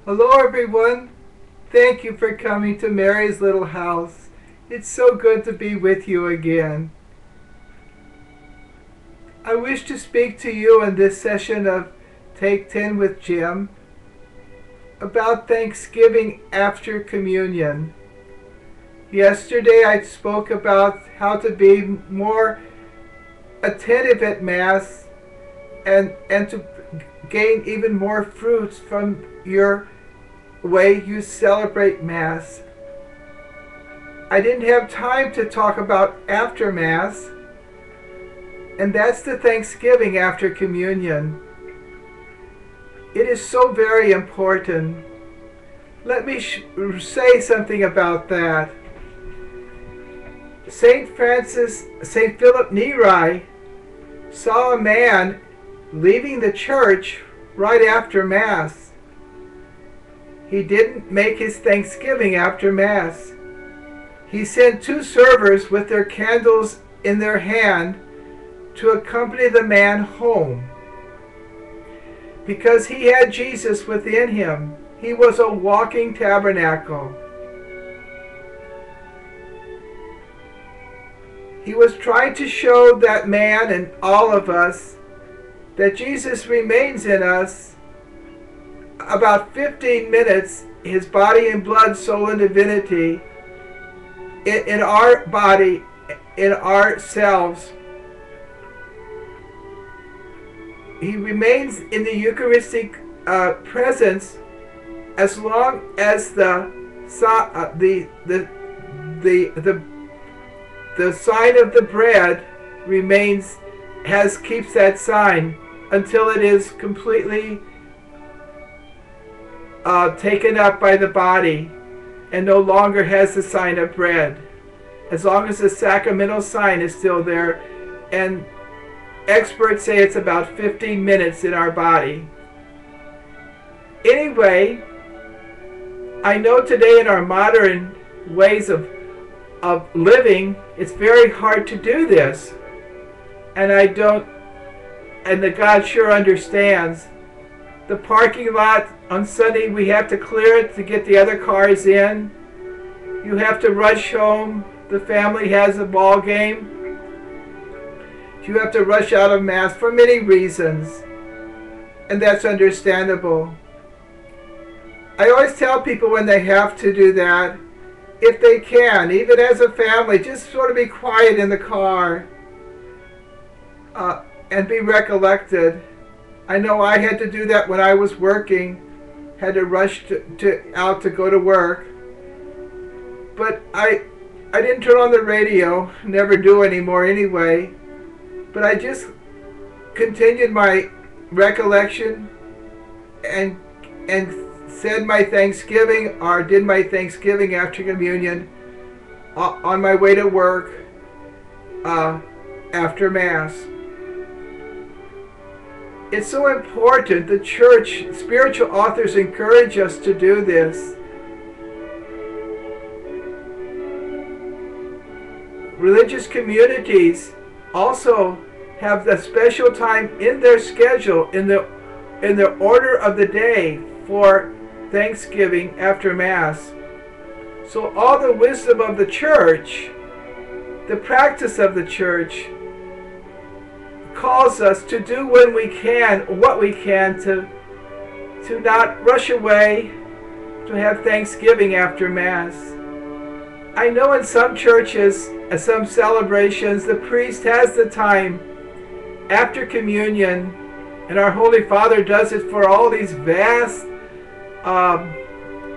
Hello everyone. Thank you for coming to Mary's little house. It's so good to be with you again. I wish to speak to you in this session of Take 10 with Jim about Thanksgiving after communion. Yesterday I spoke about how to be more attentive at Mass and to gain even more fruits from your way you celebrate Mass. I didn't have time to talk about after Mass, and that's the Thanksgiving after communion. It is so very important. Let me say something about that. St. Philip Neri saw a man leaving the church right after Mass. He didn't make his Thanksgiving after Mass. He sent 2 servers with their candles in their hand to accompany the man home. Because he had Jesus within him. He was a walking tabernacle. He was trying to show that man and all of us that Jesus remains in us about 15 minutes, his body and blood, soul and divinity, in our body, in ourselves. He remains in the Eucharistic presence as long as the sign of the bread remains, keeps that sign until it is completely taken up by the body and no longer has the sign of bread. As long as the sacramental sign is still there, and experts say it's about 15 minutes in our body. Anyway, I know today in our modern ways of living, it's very hard to do this. And the God sure understands. The parking lot on Sunday, we have to clear it to get the other cars in. You have to rush home. The family has a ball game. You have to rush out of Mass for many reasons. And that's understandable. I always tell people when they have to do that, if they can, even as a family, just sort of be quiet in the car and be recollected. I know I had to do that when I was working, had to rush out to go to work. But I didn't turn on the radio, never do anymore anyway. But I just continued my recollection and said my Thanksgiving, or did my Thanksgiving after communion on my way to work after Mass. It's so important. The church, spiritual authors encourage us to do this. Religious communities also have the special time in their schedule, in the order of the day for Thanksgiving after Mass. So all the wisdom of the church, the practice of the church, calls us to do when we can, what we can, to not rush away to have Thanksgiving after Mass. I know in some churches, at some celebrations, the priest has the time after communion, and our Holy Father does it for all these vast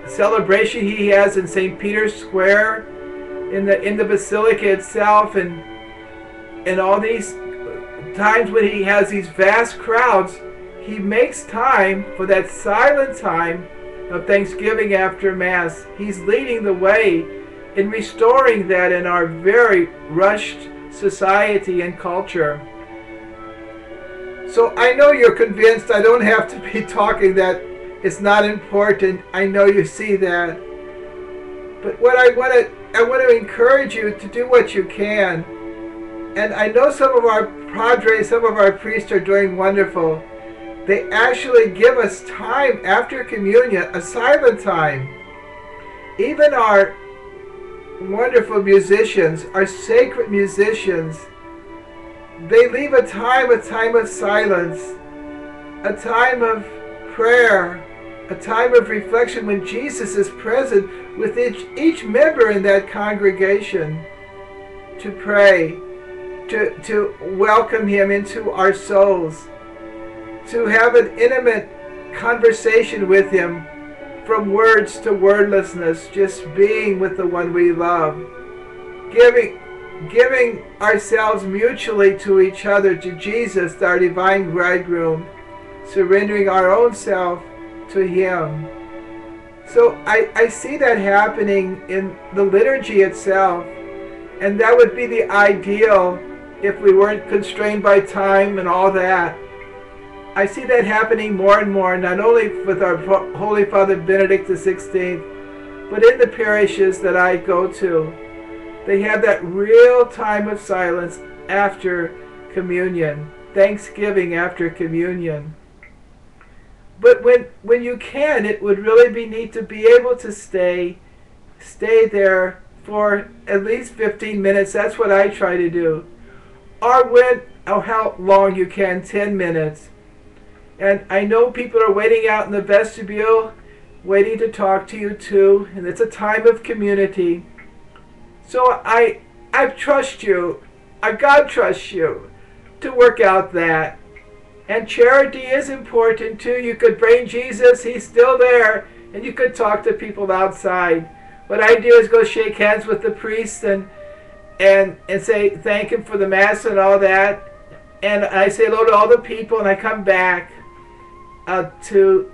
celebration he has in St. Peter's Square, in the Basilica itself, and all these times when he has these vast crowds. He makes time for that silent time of Thanksgiving after Mass. He's leading the way in restoring that in our very rushed society and culture. So I know you're convinced. I don't have to be talking that it's not important. I know you see that. But what I want to encourage you to do what you can. And I know some of our padres, some of our priests are doing wonderful. They actually give us time after communion, a silent time. Even our wonderful musicians, our sacred musicians, they leave a time of silence, a time of prayer, a time of reflection when Jesus is present with each member in that congregation, to pray, to welcome him into our souls, to have an intimate conversation with him, from words to wordlessness, just being with the one we love, giving ourselves mutually to each other, to Jesus, our divine bridegroom, surrendering our own self to him. So I see that happening in the liturgy itself, and that would be the ideal if we weren't constrained by time and all that. I see that happening more and more, not only with our Holy Father Benedict XVI, but in the parishes that I go to. They have that real time of silence after communion, Thanksgiving after communion. But when you can, it would really be neat to be able to stay there for at least 15 minutes. That's what I try to do. Or how long you can, 10 minutes. And I know people are waiting out in the vestibule, waiting to talk to you too, and it's a time of community. So I trust you, God trusts you, to work out that. And charity is important too. You could bring Jesus, he's still there, and you could talk to people outside. What I do is go shake hands with the priest and say thank him for the Mass and all that. And I say hello to all the people, and I come back to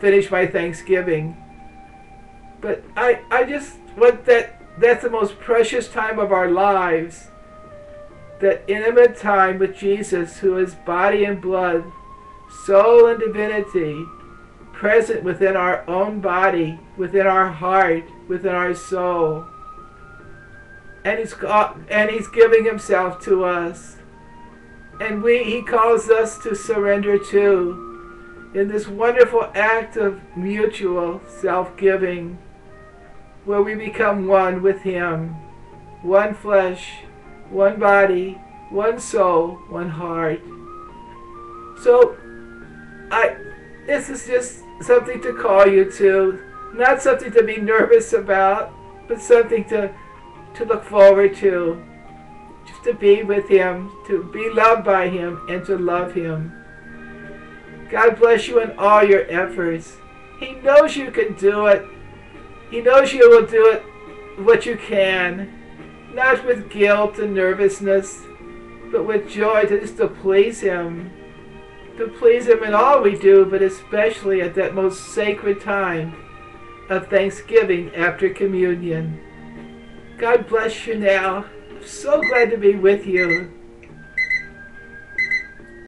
finish my Thanksgiving. But I just want that's the most precious time of our lives, that intimate time with Jesus, who is body and blood, soul and divinity, present within our own body, within our heart, within our soul. And he's giving himself to us. And he calls us to surrender too, in this wonderful act of mutual self-giving, where we become one with him, one flesh, one body, one soul, one heart. So this is just something to call you to, not something to be nervous about, but something to look forward to, just to be with him, to be loved by him, and to love him. God bless you in all your efforts. He knows you can do it. He knows you will do it what you can, not with guilt and nervousness, but with joy, just to please him. To please him in all we do, but especially at that most sacred time of Thanksgiving after communion. God bless you now. I'm so glad to be with you.